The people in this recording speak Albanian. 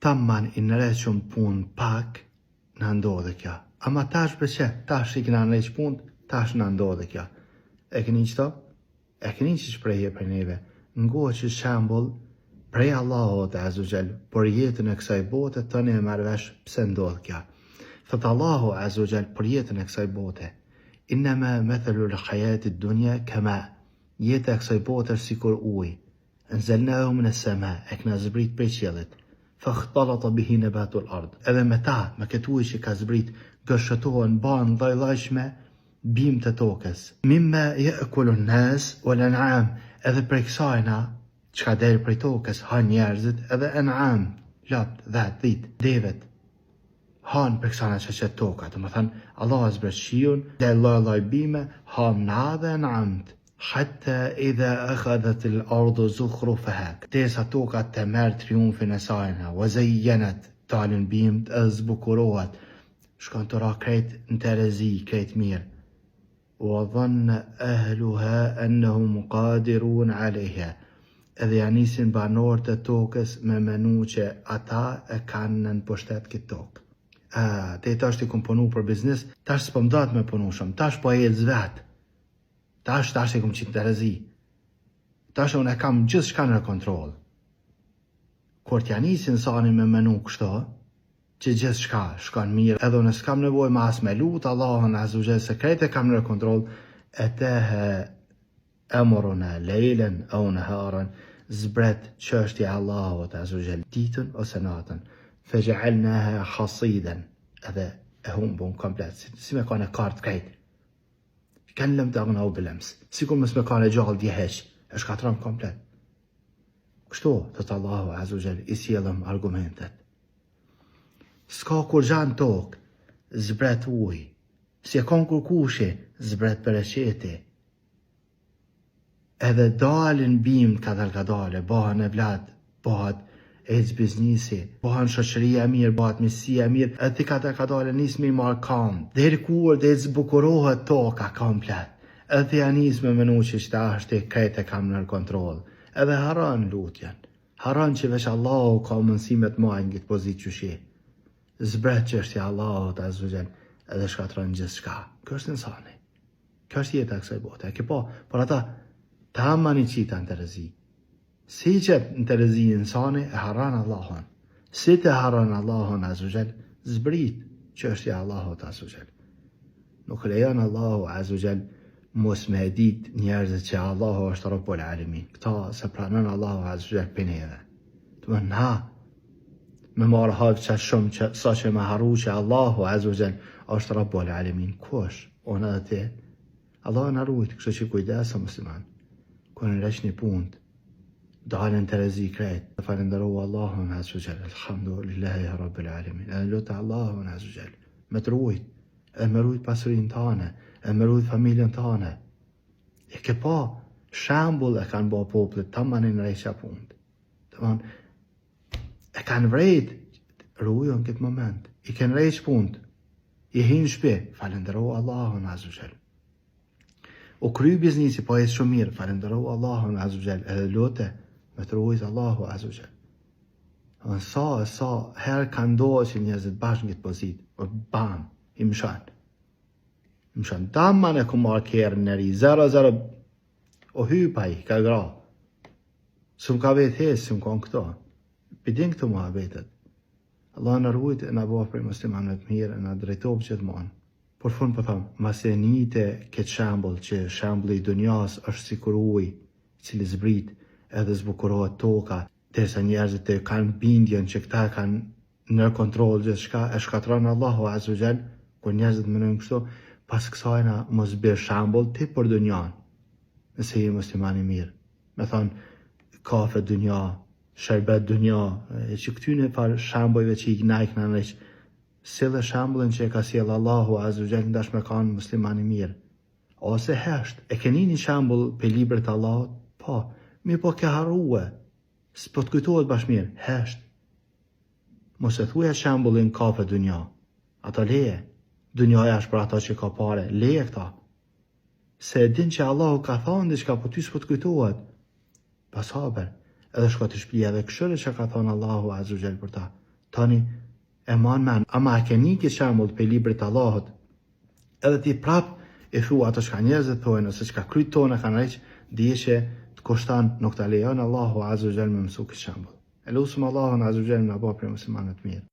Tamman I nëreq shumë punë pak, në ndodhe kja. Ama tash përqe, tash I kina nëreq punë, tash në ndodhe kja. E këni qëto? E këni që shprejje për neve. Ngohë që shambull prej Allahut Azza wa Jall, për jetën e kësaj bote të ne marrëvesh pse ndodh kja. Thot Allahu Azza wa Jall për jetën e kësaj bote. Innama mathalu l-hayati d-dunya kama. Jeta e kësaj bote është sikur ujë. Anzalnahu min as-sama, e kena zbrit prej qiellit. Fakhtalata bihi nabatu al-ard. Edhe me ta, me këtë ujë që ka zbrit, gëshëtohen ban lloj-llojshme bim të tokës. Mimma ya'kulu an-nas wal-an'am. Edhe prej kësajna çka del prej tokës han njerëzit edhe an'am, lot, dhat, dhit, devet. Han për kësajna që toka, të më thënë, Allah e zbret shiun, del lloj-lloj bime, han na dhe an'amt. Hatta idha akhadhat al-ardu zukhrufaha. Derisa toka të merr triumfin e sajna, wa zayyanat, talin bimt e zbukurohet, shkon të ra krejt në terezi, krejt mirë. Wa dhanna ahluha annahum qadirun alayha. Edhe ja nisin banorët e tokës me menu që ata e kanë në pushtet këtë tokë. Te tash ti kom punu për biznes, tash s'po mdat me punu shumë, tash po e vetë. Tash e kom qitë terezi. Tash unë e kam gjithë shka në kontrol. Kur t'ja nisin sani me menu kështo, që gjithë shka shkan mirë, edhe unë s'kam nevoj ma as me lutë Allahun Azza wa Jall se krejt e kam në kontrol, e tehe emruna lejlen au naharan, zbret çështja Allahut Azza wa Jall ditën ose natën, feja'alnaha hasidan, edhe e humbun komplet, si me ka në kartë krejt. Kanë lëm të agna u bilems, si kur mësme ka në gjallë djeheq, e shkatram komplet. Kështu, thëtë Allahu Azza wa Jall, I sjellëm argumentet. S'ka kur gjanë tokë, zbret uj, si e kon kur kushi, zbret për e qeti. Edhe dalin bim ka dale, bëhen e vlad, bëhet ec biznisi, bëhen shoqëria mirë, bëhet misia mirë, edhe ti ka dale nis me marr kam. Deri kur dhe zbukurohet toka komplet. Edhe ja nis me menu që qëta është krejt e kam në kontrol. Edhe haran lutjen. Haran që veç Allahu ka mundësimet majnë këtë pozit që shi. Zbret që është Allahut Azza wa Jall, edhe shkatron gjithë shka. Kjo është insani. Kjo është jeta kësaj bote. E ke po, por ata ta amani qita në terezi. Si që në terezi insani e haran Allahun. Si të haran Allahun Azza wa Jall, zbrit që është Allahut Azza wa Jall. Nuk lejon Allahu Azza wa Jall mos me dit njerëzit që Allahu është Rabbul Alamin. Këta se pranën Allahu Azza wa Jall për neve. Të më na, me marë havë që shumë që sa që me haru që Allahu Azza wa Jall është Rabbul Alamin. Kush? Unë edhe ti. Allah në rujtë, kështë që kujdesa musliman. Kër në reqë një punët, dalën të rezi krejt, dhe falenderohu Allahun Azza wa Jall, alhamdulillahi Rabbil Alamin, edhe lutë Allahun Azza wa Jall, me të rujtë, edhe me rujtë pasurin të anë, edhe me rujtë familjen të anë. E ke pa, shambull e kanë bo poplit, ta manin reqëja punët. E kanë vrejt, rujën këtë moment, I kanë reqë punët, I hinë shpi, falenderohu Allahun Azza wa Jall. O kry biznisi po e shumë mirë, falenderohu Allahun Azza wa Jall, edhe lote me të rujtë Allahu Azza wa Jall. Sa herë ka ndohë që njerëzit bashkë në këtë pozit, o bam, I mshan. Mshan, damman e ku marë kjerë nëri, 0-0, o hypaj, ka gra. Së më ka vetë hesë, së më konë këto. Pidin këto mua vetët. Allah në rujtë e në bëhë për muslimanët mirë, e në drejtovë që të monë. Por fund po tham, mas e njite këtë shambull që shambulli I dunjas është sikur ujë, cili zbrit edhe zbukurohet toka, derisa njerëzit e kanë bindjen që këta kanë në kontrol gjithë shka, e shkatron Allahu Azza wa Jall, kur njerëzit menojnë kështu, pas kësajna mos bërë shambull ti për dunjan, nëse I muslimani mirë. Me thonë, kafe dunja, sherbet dunja, e që këtyne par shambujve që I gnajkë në nëshë, sile shambullin që e ka sjell Allahu Azza wa Jall ndash me kanë muslimani mirë. Ose hesht, e keni një shambull për libret Allahut? Po, mi po ke harue, s'po të kujtohet bash mirë, hesht. Mos e thuja shambullin kafe dunja, ata leje, dunjaja është për ata që ka pare, leje këta. Se din që Allahu ka thonë diçka, po ty s'po të kujtohet. Pas haber, edhe shko të shpija dhe këshëre që ka thonë Allahu Azza wa Jall për ta. Tani, e man men, ama e ke një këtë shembull për librit Allahut, edhe ti prap e thua ato çka njerëzit thojnë ose çka kryt tona kanë aq, dije që të kushton nuk ta lejon Allahu Azza wa Jalla me mësu këtë shembull. E lutem Allahun Azza wa Jalla na bëj për muslimanët mirë.